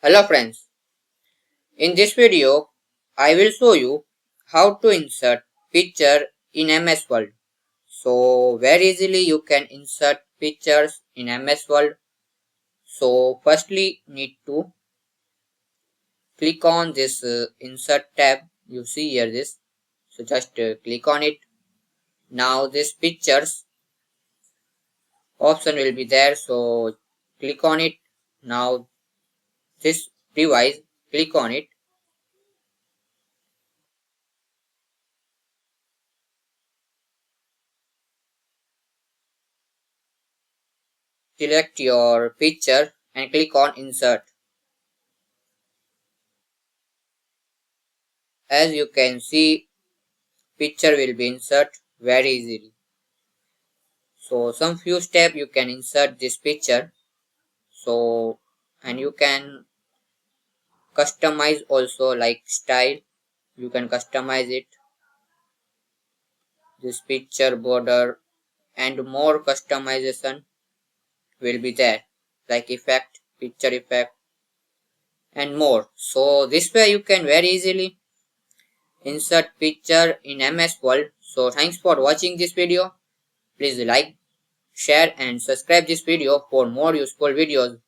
Hello friends, in this video I will show you how to insert picture in MS Word. So very easily you can insert pictures in MS Word. So firstly need to click on this insert tab. You see here this. So just click on it. Now this pictures option will be there. So click on it. Now this device, click on it. Select your picture and click on insert. As you can see, picture will be insert very easily. So some few steps you can insert this picture. So and you can customize also like style. You can customize it. This picture border and more customization will be there like effect, picture effect and more. So this way you can very easily insert picture in MS Word. So thanks for watching this video. Please like, share and subscribe this video for more useful videos.